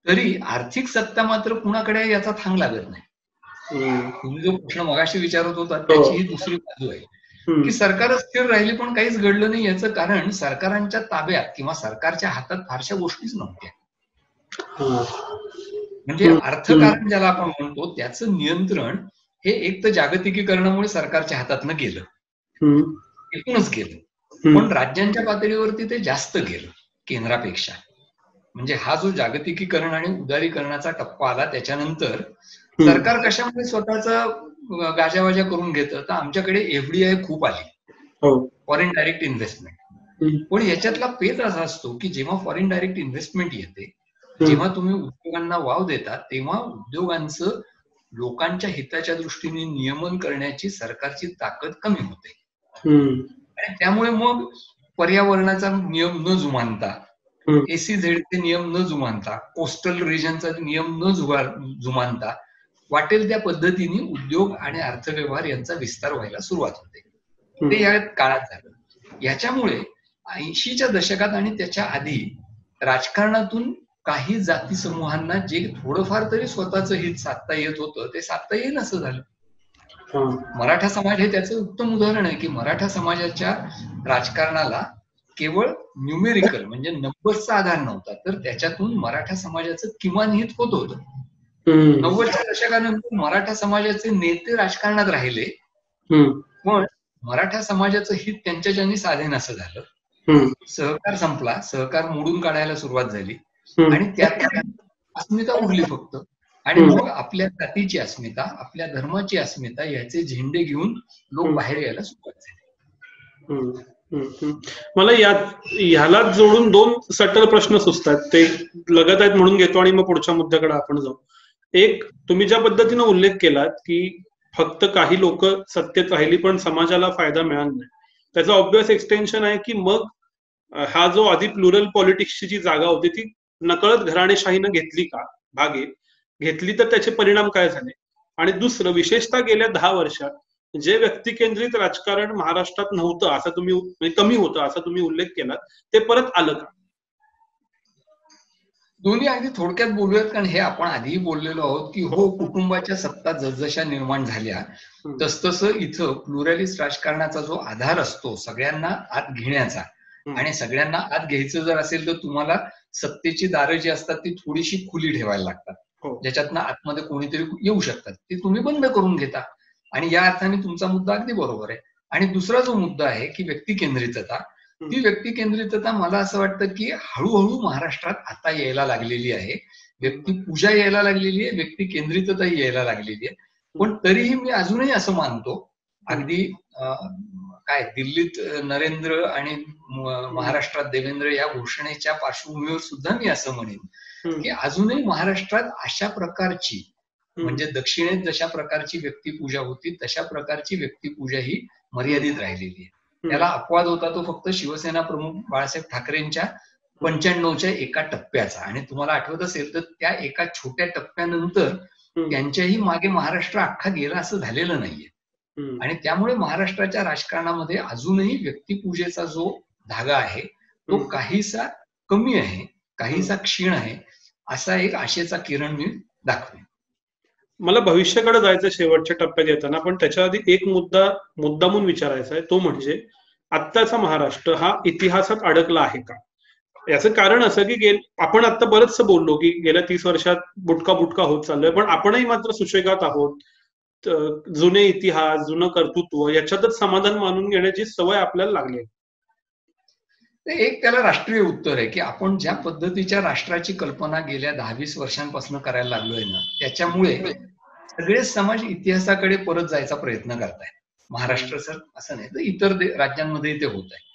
तरी आर्थिक सत्ता मात्र कुणाकडे याचा थांग लागत नाही. तुम्ही जो प्रश्न मगाशी विचारत होता त्याची ही दुसरी बाजू आहे की सरकार स्थिर राहिली पण काहीच घडलं नाही. याचं कारण सरकारांच्या ताब्यात किंवा सरकारच्या हातात फारशा गोष्टीच नव्हत्या. म्हणजे अर्थकारण ज्याला आपण म्हणतो त्याचं नियंत्रण हे एक तर जागतिकीकरणामुळे सरकारच्या हातातनं गेलं, एकूणच गेलं, पण राज्यांच्या पातळीवरती ते जास्त गेलं केंद्रापेक्षा. म्हणजे हा जो जागतिकीकरण आणि उदारीकरणाचा टप्पा आला त्याच्यानंतर सरकार कशामध्ये स्वतःचा गाजावाजा करून घेतं, तर आमच्याकडे एफडीआय खूप आली, फॉरेन डायरेक्ट इन्व्हेस्टमेंट. पण याच्यातला पेच असा असतो की जेव्हा फॉरेन डायरेक्ट इन्व्हेस्टमेंट येते, जेव्हा तुम्ही उद्योगांना वाव देता, तेव्हा उद्योगांचं लोकांच्या हिताच्या दृष्टीने नियमन करण्याची सरकारची ताकद कमी होते. आणि त्यामुळे मग पर्यावरणाचा नियम न जुमानता, एसीझेडचे नियम न जुमानता, कोस्टल रिजनचा नियम न जुमानता वाटेल त्या पद्धतीने उद्योग आणि अर्थव्यवहार यांचा विस्तार व्हायला सुरुवात होते. ते या काळात झालं. याच्यामुळे 80च्या दशकात आणि त्याच्या आधी राजकारणातून काही जाती समूहांना जे थोडंफार तरी स्वतःचं हित साधता येत होतं ते साधता येईल असं झालं. मराठा समाज हे त्याचं उत्तम उदाहरण आहे की मराठा समाजाच्या राजकारणाला केवळ न्यूमेरिकल म्हणजे नंबर्सचा आधार नव्हता, तर त्याच्यातून मराठा समाजाचं किमान हित होत होतं. 90च्या दशकानंतर मराठा समाजाचे नेते राजकारणात राहिले, पण मराठा समाजाचं हित त्यांच्याच्यानी साधेन असं झालं. सहकार संपला, सहकार मोडून काढायला सुरुवात झाली आणि त्यात अस्मिता उरली फक्त. आणि मग आपल्या जातीची अस्मिता, आपल्या धर्माची अस्मिता याचे झेंडे घेऊन लोक बाहेर यायला सुरुवात झाली. मला ह्याला जोडून दोन सटल प्रश्न सुचतात, ते लगत आहेत म्हणून घेतो आणि मग पुढच्या मुद्द्याकडे आपण जाऊ. एक, तुम्ही ज्या पद्धतीने उल्लेख केलात की फक्त काही लोक सत्तेत राहिली पण समाजाला फायदा मिळाला नाही, त्याचं ऑब्व्हियस एक्सटेन्शन आहे की मग हा जो आधी प्लुरल पॉलिटिक्सची जी जागा होती ती नकळत घराणेशाहीनं घेतली का, भागे घेतली तर त्याचे परिणाम काय झाले. आणि दुसरं, विशेषतः गेल्या 10 वर्षात जे व्यक्ती केंद्रित राजकारण महाराष्ट्रात नव्हतं असं तुम्ही, म्हणजे कमी होतं असा तुम्ही उल्लेख केलात, ते परत आलं का? दोन्ही अगदी थोडक्यात बोलूयात, कारण हे आपण आधीही बोललेलो आहोत की हो, कुटुंबाच्या सत्ता जसजशा निर्माण झाल्या तसतसं इथं प्लुरलिस्ट राजकारणाचा जो आधार असतो सगळ्यांना आत घेण्याचा, आणि सगळ्यांना आत घ्यायचं जर असेल तर तुम्हाला सत्तेची दारं जी असतात ती थोडीशी खुली ठेवायला लागतात, ज्याच्यातनं आतमध्ये कोणीतरी येऊ शकतात, ती तुम्ही बंद करून घेता. आणि या अर्थाने तुमचा मुद्दा अगदी बरोबर आहे. आणि दुसरा जो मुद्दा आहे की व्यक्ती केंद्रितता, ती व्यक्ती केंद्रितता मला असं वाटतं की हळूहळू महाराष्ट्रात आता यायला लागलेली आहे. व्यक्ती पूजा यायला लागलेली आहे, व्यक्ती केंद्रितता यायला लागलेली आहे. पण तरीही मी अजूनही असं मानतो, अगदी काय दिल्लीत नरेंद्र आणि महाराष्ट्रात देवेंद्र या घोषणेच्या पार्श्वभूमीवर सुद्धा मी असं म्हणेन की अजूनही महाराष्ट्रात अशा प्रकारची, म्हणजे दक्षिणेत जशा प्रकारची व्यक्तिपूजा होती तशा प्रकारची व्यक्तिपूजा ही मर्यादित राहिलेली आहे. त्याला अपवाद होता तो फक्त शिवसेना प्रमुख बाळासाहेब ठाकरेंच्या 95च्या एका टप्प्याचा, आणि तुम्हाला आठवत असेल तर त्या एका छोट्या टप्प्यानंतर त्यांच्याही मागे महाराष्ट्र अख्खा गेला असं झालेलं नाहीये. आणि त्यामुळे महाराष्ट्राच्या राजकारणामध्ये अजूनही व्यक्तिपूजेचा जो धागा आहे तो काहीसा कमी आहे, काहीसा क्षीण आहे, असा एक आशेचा किरण मी दाखवेन. मला भविष्याकडे जायचं शेवटच्या टप्प्यात येताना, पण त्याच्या आधी एक मुद्दामून विचारायचा आहे, तो म्हणजे आत्ताचा महाराष्ट्र हा इतिहासात अडकला आहे का? याचं कारण असं की आपण आता बरंचसं बोललो की गेल्या 30 वर्षात बुटका होत चाललोय, पण आपणही मात्र सुशेगात आहोत. जुने इतिहास, जुनं कर्तृत्व याच्यातच समाधान मानून घेण्याची सवय आपल्याला लागली आहे. एक त्याला राष्ट्रीय उत्तर आहे की आपण ज्या पद्धतीच्या राष्ट्राची कल्पना गेल्या 10-20 वर्षांपासून करायला लागलोय ना, त्याच्यामुळे सगळे समाज इतिहासाकडे परत जायचा प्रयत्न करतायत. महाराष्ट्र सर असं नाही तर इतर राज्यांमध्ये ते होत आहे.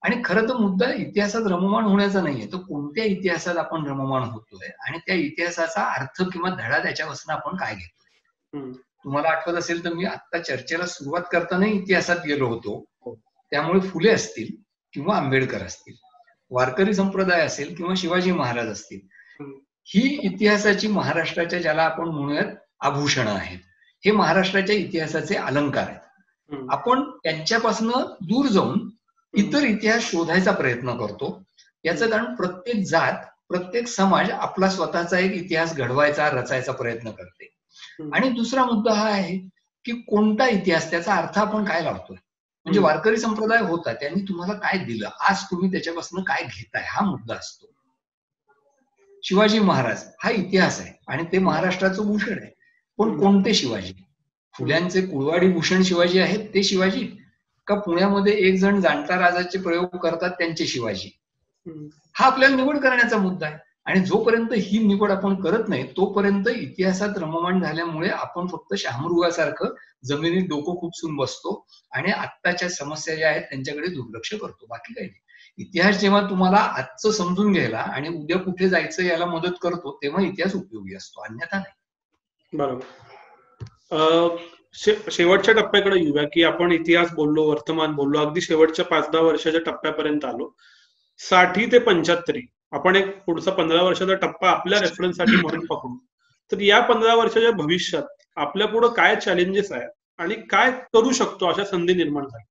आणि खरं तर मुद्दा इतिहासात रममाण होण्याचा नाहीये, तर कोणत्या इतिहासात आपण रममाण होतोय आणि त्या इतिहासाचा अर्थ किंवा धडा त्याच्यापासून आपण काय घेतोय. तुम्हाला आठवत असेल तर मी आता चर्चेला सुरुवात करताना इतिहासात गेलो होतो. त्यामुळे फुले असतील किंवा आंबेडकर असतील, वारकरी संप्रदाय असेल किंवा शिवाजी महाराज असतील, ही इतिहासाची महाराष्ट्राच्या ज्याला आपण म्हणूयात आभूषणं आहेत, हे महाराष्ट्राच्या इतिहासाचे अलंकार आहेत. आपण त्यांच्यापासून दूर जाऊन इतर इतिहास शोधायचा प्रयत्न करतो. याचं कारण प्रत्येक जात, प्रत्येक समाज आपला स्वतःचा एक इतिहास घडवायचा, रचायचा प्रयत्न करते. आणि दुसरा मुद्दा हा आहे की कोणता इतिहास, त्याचा अर्थ आपण काय लावतोय. म्हणजे वारकरी संप्रदाय होता, त्यांनी तुम्हाला काय दिलं, आज तुम्ही त्याच्यापासून काय घेताय, हा मुद्दा असतो. शिवाजी महाराज हा इतिहास आहे आणि ते महाराष्ट्राचं भूषण आहे, पण कोणते शिवाजी? फुल्यांचे कुळवाडी भूषण शिवाजी आहेत ते शिवाजी, का पुण्यामध्ये एक जण जाणता राजाचे प्रयोग करतात त्यांचे शिवाजी? हा आपल्याला निवड करण्याचा मुद्दा आहे. आणि जोपर्यंत ही निवड आपण करत नाही तोपर्यंत इतिहासात रममाण झाल्यामुळे आपण फक्त शहामृगासारखं जमिनीत डोकं खुपसून बसतो आणि आत्ताच्या समस्या ज्या आहेत त्यांच्याकडे दुर्लक्ष करतो, बाकी काही नाही. इतिहास जेव्हा तुम्हाला आजचं समजून घ्यायला आणि उद्या कुठे जायचं याला मदत करतो तेव्हा इतिहास उपयोगी असतो, अन्यथा नाही. बरोबर. शेवटच्या टप्प्याकडे येऊया की आपण इतिहास बोललो, वर्तमान बोललो, अगदी शेवटच्या 5-10 वर्षाच्या टप्प्यापर्यंत आलो. 60 ते 75 आपण एक पुढचा 15 वर्षाचा टप्पा आपल्या रेफरन्ससाठी म्हणून पकडू. तर या 15 वर्षाच्या भविष्यात आपल्या पुढे काय चॅलेंजेस आहेत आणि काय करू शकतो अशा संधी निर्माण झाल्या?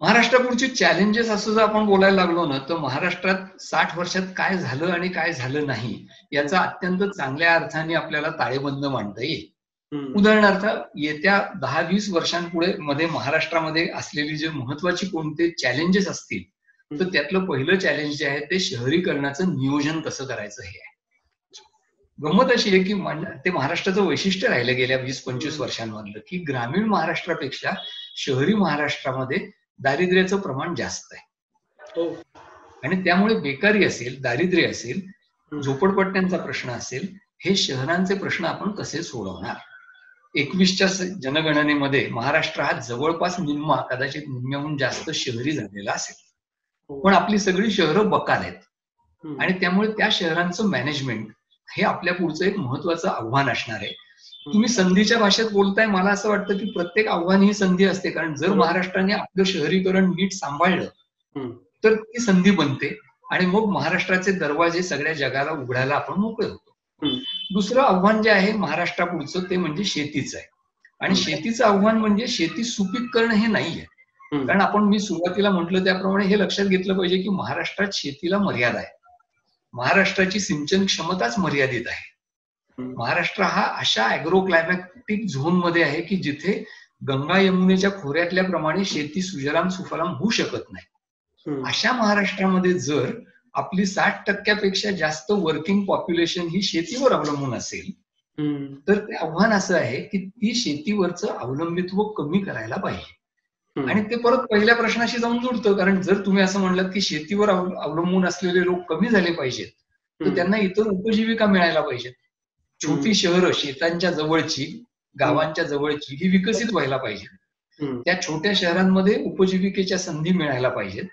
महाराष्ट्रापुढची चॅलेंजेस असं जर आपण बोलायला लागलो ना, तर महाराष्ट्रात 60 वर्षात काय झालं आणि काय झालं नाही याचा अत्यंत चांगल्या अर्थाने आपल्याला ताळेबंद मांडता येईल. उदाहरणार्थ येत्या 10-20 वर्षांपुढे मध्ये महाराष्ट्रामध्ये असलेली जे महत्वाची कोणते चॅलेंजेस असतील तर त्यातलं पहिलं चॅलेंज जे आहे ते शहरीकरणाचं नियोजन कसं करायचं हे आहे. गंमत अशी आहे की ते महाराष्ट्राचं वैशिष्ट्य राहिलं गेल्या 20-25 वर्षांमधलं की ग्रामीण महाराष्ट्रापेक्षा शहरी महाराष्ट्रामध्ये दारिद्र्याचं प्रमाण जास्त आहे. आणि त्यामुळे बेकारी असेल, दारिद्र्य असेल, झोपडपट्ट्यांचा प्रश्न असेल, हे शहरांचे प्रश्न आपण कसे सोडवणार. 21च्या जनगणनेमध्ये महाराष्ट्र हा जवळपास निम्मा, कदाचित निम्म्याहून जास्त शहरी झालेला असेल. पण आपली सगळी शहरं बकाल आहेत आणि त्यामुळे त्या शहरांचं मॅनेजमेंट हे आपल्या पुढचं एक महत्वाचं आव्हान असणार आहे. तुम्ही संधीच्या भाषेत बोलताय, मला असं वाटतं की प्रत्येक आव्हान ही संधी असते, कारण जर महाराष्ट्राने आपलं शहरीकरण नीट सांभाळलं तर ती संधी बनते आणि मग महाराष्ट्राचे दरवाजे सगळ्या जगाला उघडायला आपण मोकळे होतो. दुसरं आव्हान जे आहे महाराष्ट्रापुढचं ते म्हणजे शेतीचं आहे. आणि शेतीचं आव्हान म्हणजे शेती सुपीक करणं हे नाहीये. कारण आपण मी सुरुवातीला म्हटलं त्याप्रमाणे हे लक्षात घेतलं पाहिजे की महाराष्ट्रात शेतीला मर्यादा आहे. महाराष्ट्राची सिंचन क्षमताच मर्यादित आहे. महाराष्ट्र हा अशा अॅग्रो क्लायमॅटिक झोन मध्ये आहे की जिथे गंगा यमुनेच्या खोऱ्यातल्या प्रमाणे शेती सुजलाम सुफलाम होऊ शकत नाही. अशा महाराष्ट्रामध्ये जर आपली 60% जास्त वर्किंग पॉप्युलेशन ही शेतीवर अवलंबून असेल तर ते आव्हान असं आहे की ती शेतीवरचं अवलंबित्व कमी करायला पाहिजे. आणि ते परत पहिल्या प्रश्नाशी जाऊन जुळतं, कारण जर तुम्ही असं म्हणलात की शेतीवर अवलंबून असलेले लोक कमी झाले पाहिजेत तर त्यांना इतर उपजीविका मिळायला पाहिजेत. छोटी शहरं शेतांच्या जवळची, गावांच्या जवळची ही विकसित व्हायला पाहिजे. त्या छोट्या शहरांमध्ये उपजीविकेच्या संधी मिळायला पाहिजेत.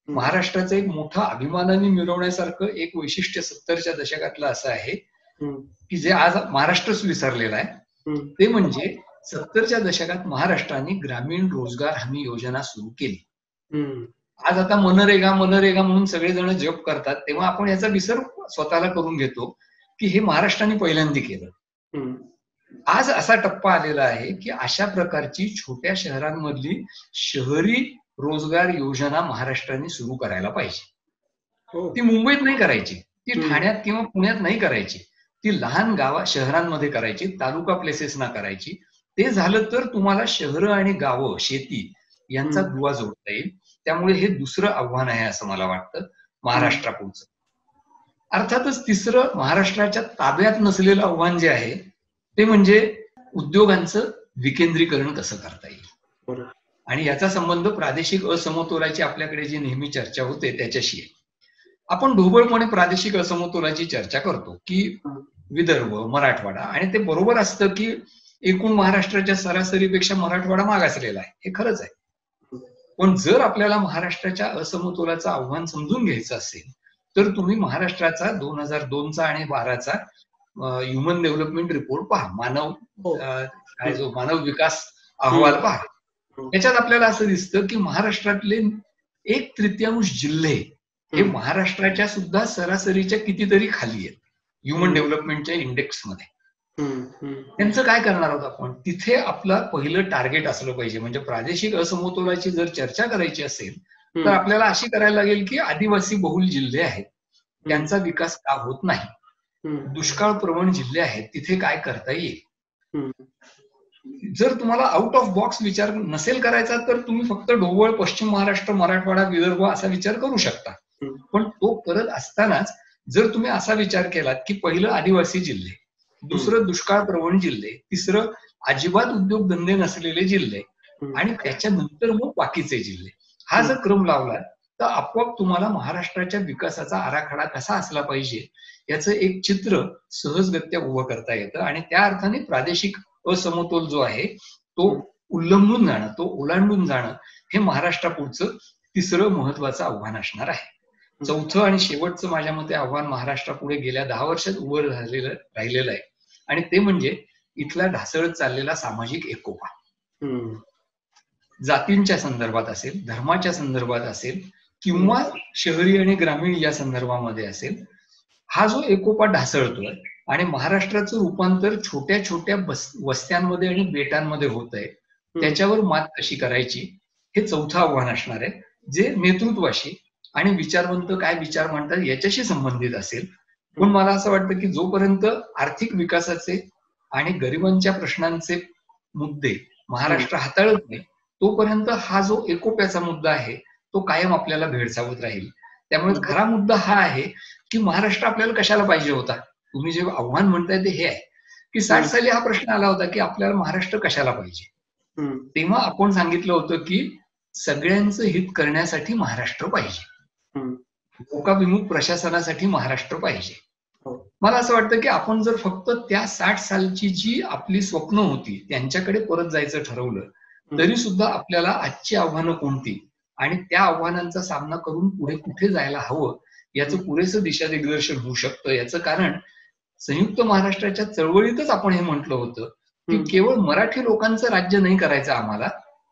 महाराष्ट्राचं एक मोठं अभिमानाने मिरवण्यासारखं एक वैशिष्ट्य 70च्या दशकातलं असं आहे की जे आज महाराष्ट्रच विसरलेला आहे. ते म्हणजे 70च्या दशकात महाराष्ट्राने ग्रामीण रोजगार हमी योजना सुरू केली. आज आता मनरेगा म्हणून सगळेजण जप करतात, तेव्हा आपण याचा विसर स्वतःला करून घेतो की हे महाराष्ट्राने पहिल्यांदा केलं. आज असा टप्पा आलेला आहे की अशा प्रकारची छोट्या शहरांमधली शहरी रोजगार योजना महाराष्ट्राने सुरू करायला पाहिजे. ती मुंबईत नाही करायची, ती ठाण्यात किंवा पुण्यात नाही करायची, ती लहान शहरांमध्ये करायची, तालुका प्लेसेसना करायची. ते झालं तर तुम्हाला शहरं आणि गावं, शेती यांचा दुवा जोडता येईल. त्यामुळे हे दुसरं आव्हान आहे असं मला वाटतं महाराष्ट्रापुढचं. अर्थातच तिसरं महाराष्ट्राच्या ताब्यात नसलेलं आव्हान जे आहे ते म्हणजे उद्योगांचं विकेंद्रीकरण कसं करता येईल. आणि याचा संबंध प्रादेशिक असमतोलाची आपल्याकडे जी नेहमी चर्चा होते त्याच्याशी आहे. आपण ढोबळपणे प्रादेशिक असमतोलाची चर्चा करतो की विदर्भ, मराठवाडा, आणि ते बरोबर असतं की एकूण महाराष्ट्राच्या सरासरीपेक्षा मराठवाडा मागासलेला आहे, हे खरंच आहे. पण जर आपल्याला महाराष्ट्राच्या असमतोलाचं आव्हान समजून घ्यायचं असेल तर तुम्ही महाराष्ट्राचा 2002चा आणि 2012चा ह्युमन डेव्हलपमेंट रिपोर्ट पहा, मानव विकास अहवाल पहा. याच्यात आपल्याला असं दिसतं की महाराष्ट्रातले 1/3 जिल्हे हे महाराष्ट्राच्या सुद्धा सरासरीच्या कितीतरी खाली आहेत ह्युमन डेव्हलपमेंटच्या इंडेक्समध्ये. त्यांचं काय करणार आहोत आपण? तिथे आपलं पहिलं टार्गेट असलं पाहिजे. म्हणजे प्रादेशिक असमतोलाची जर चर्चा करायची असेल तर आपल्याला अशी करायला लागेल की आदिवासी बहुल जिल्हे आहेत त्यांचा विकास का होत नाही, दुष्काळ प्रवण जिल्हे आहेत तिथे काय करता येईल. जर तुम्हाला आउट ऑफ बॉक्स विचार नसेल करायचा तर तुम्ही फक्त ढोबळ, पश्चिम महाराष्ट्र, मराठवाडा, विदर्भ असा विचार करू शकता. पण तो करत असतानाच जर तुम्ही असा विचार केलात की पहिलं आदिवासी जिल्हे, दुसरं दुष्काळ प्रवण जिल्हे, तिसरं अजिबात उद्योगधंदे नसलेले जिल्हे आणि त्याच्यानंतर मग बाकीचे जिल्हे, हा जर क्रम लावला तर आपोआप तुम्हाला महाराष्ट्राच्या विकासाचा आराखडा कसा असला पाहिजे याचं एक चित्र सहजगत्या उभं करता येतं. आणि त्या अर्थाने प्रादेशिक असमतोल जो आहे तो उल्लंघून जाणं, तो ओलांडून जाणं हे महाराष्ट्रापुढचं तिसरं महत्वाचं आव्हान असणार आहे. चौथं आणि शेवटचं माझ्या मते आव्हान महाराष्ट्रापुढे गेल्या 10 वर्षात उभं राहिलेलं आहे आणि ते म्हणजे इथला ढासळत चाललेला सामाजिक एकोपा. जातींच्या संदर्भात असेल, धर्माच्या संदर्भात असेल किंवा शहरी आणि ग्रामीण या संदर्भामध्ये असेल, हा जो एकोपा ढासळतोय आणि महाराष्ट्राचं रूपांतर छोट्या छोट्या वस्त्यांमध्ये आणि बेटांमध्ये होत आहे, त्याच्यावर मात कशी करायची हे चौथं आव्हान असणार आहे, जे नेतृत्वाशी आणि विचारवंत काय विचार मांडतात याच्याशी संबंधित असेल. पण मला असं वाटतं की जोपर्यंत आर्थिक विकासाचे आणि गरिबांच्या प्रश्नांचे मुद्दे महाराष्ट्र हाताळत नाही तोपर्यंत हा जो एकोप्याचा मुद्दा आहे तो कायम आपल्याला भेडसावत राहील. त्यामुळे खरा मुद्दा हा आहे की महाराष्ट्र आपल्याला कशाला पाहिजे होता. तुम्ही जे आव्हान म्हणताय ते हे आहे की 60 साली हा प्रश्न आला होता की आपल्याला महाराष्ट्र कशाला पाहिजे. तेव्हा आपण सांगितलं होतं की सगळ्यांचं हित करण्यासाठी महाराष्ट्र पाहिजे, लोकाभिमुख प्रशासनासाठी महाराष्ट्र पाहिजे. मला असं वाटतं की आपण जर फक्त त्या 60 सालची जी आपली स्वप्न होती त्यांच्याकडे परत जायचं ठरवलं तरी सुद्धा आपल्याला आजची आव्हानं कोणती आणि त्या आव्हानांचा सामना करून पुढे कुठे जायला हवं याचं पुरेसं दिशादिग्दर्शन होऊ शकतं. याचं कारण संयुक्त महाराष्ट्राच्या चळवळीतच आपण हे म्हटलं होतं की केवळ मराठी लोकांचं राज्य नाही करायचं आम्हाला,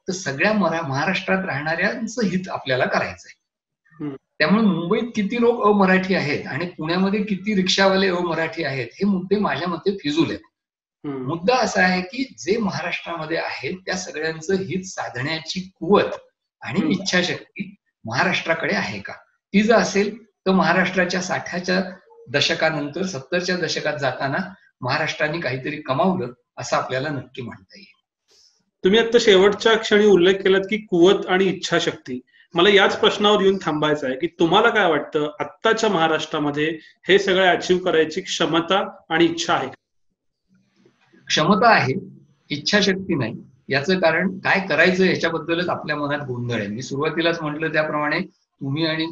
तर सगळ्या महाराष्ट्रात राहणाऱ्यांचं हित आपल्याला करायचंय. त्यामुळे मुंबईत किती लोक अमराठी आहेत आणि पुण्यामध्ये किती रिक्षावाले अमराठी आहेत हे मुद्दे माझ्या मते फिजूल आहेत. मुद्दा असा आहे की जे महाराष्ट्रामध्ये आहेत त्या सगळ्यांचं हित साधण्याची कुवत आणि इच्छाशक्ती महाराष्ट्राकडे आहे का? ती जर असेल तर महाराष्ट्राच्या 60च्या दशकानंतर 70च्या दशकात जाताना महाराष्ट्राने काहीतरी कमावलं असं आपल्याला नक्की म्हणता येईल. तुम्ही आता शेवटच्या क्षणी उल्लेख केलात की कुवत आणि इच्छाशक्ती. मला याच प्रश्नावर येऊन थांबायचं आहे की तुम्हाला काय वाटतं आत्ताच्या महाराष्ट्रामध्ये हे सगळं अचीव्ह करायची क्षमता आणि इच्छा आहे? क्षमता आहे, इच्छाशक्ती नाही. याचं कारण काय करायचं याच्याबद्दलच आपल्या मनात गोंधळ आहे. मी सुरुवातीलाच म्हटलं त्याप्रमाणे तुम्ही आणि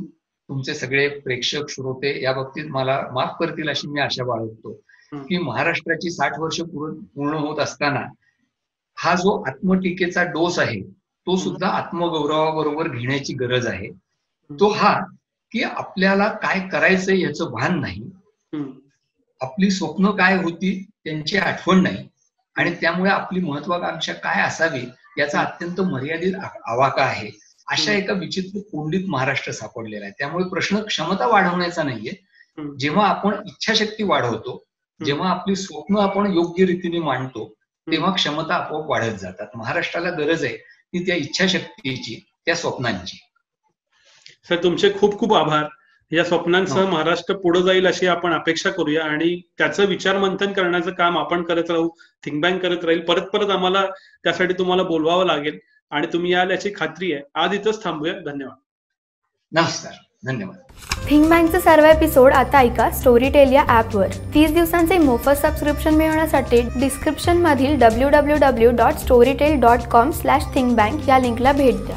तुमचे सगळे प्रेक्षक श्रोते या बाबतीत मला माफ करतील अशी मी आशा बाळगतो की महाराष्ट्राची 60 वर्ष पूर्ण होत असताना हा जो आत्मटीकेचा डोस आहे तो सुद्धा आत्मगौरवाबरोबर घेण्याची गरज आहे. तो हा की आपल्याला काय करायचंय याचं भान नाही, आपली स्वप्न काय होती त्यांची आठवण नाही आणि त्यामुळे आपली महत्वाकांक्षा काय असावी याचा अत्यंत मर्यादित आवाका आहे. अशा एका विचित्र कोंडीत महाराष्ट्र सापडलेला आहे. त्यामुळे प्रश्न क्षमता वाढवण्याचा नाहीये. जेव्हा आपण इच्छाशक्ती वाढवतो, जेव्हा आपली स्वप्न आपण योग्य रीतीने मांडतो तेव्हा क्षमता आपोआप वाढत जातात. महाराष्ट्राला गरज आहे ती त्या इच्छाशक्तीची, त्या स्वप्नांची. सर तुमचे खूप खूप आभार. या स्वप्नांसह महाराष्ट्र पुढे जाईल अशी आपण अपेक्षा करूया आणि त्याचं विचार मंथन करण्याचं काम आपण करत राहू, थिंक बँक करत राहील. परत परत आम्हाला त्यासाठी तुम्हाला बोलवावं लागेल आणि तुम्ही याल याची खात्री आहे. आज इथंच थांबूया. धन्यवाद. नमस्कार. धन्यवाद. थिंक बँकचे सर्व एपिसोड आता ऐका स्टोरीटेल या ॲपवर. 30 दिवसांचे मोफत सबस्क्रिप्शन मिळवण्यासाठी डिस्क्रिप्शनमधील www.storytel.com/thinkbank या लिंकला भेट द्या.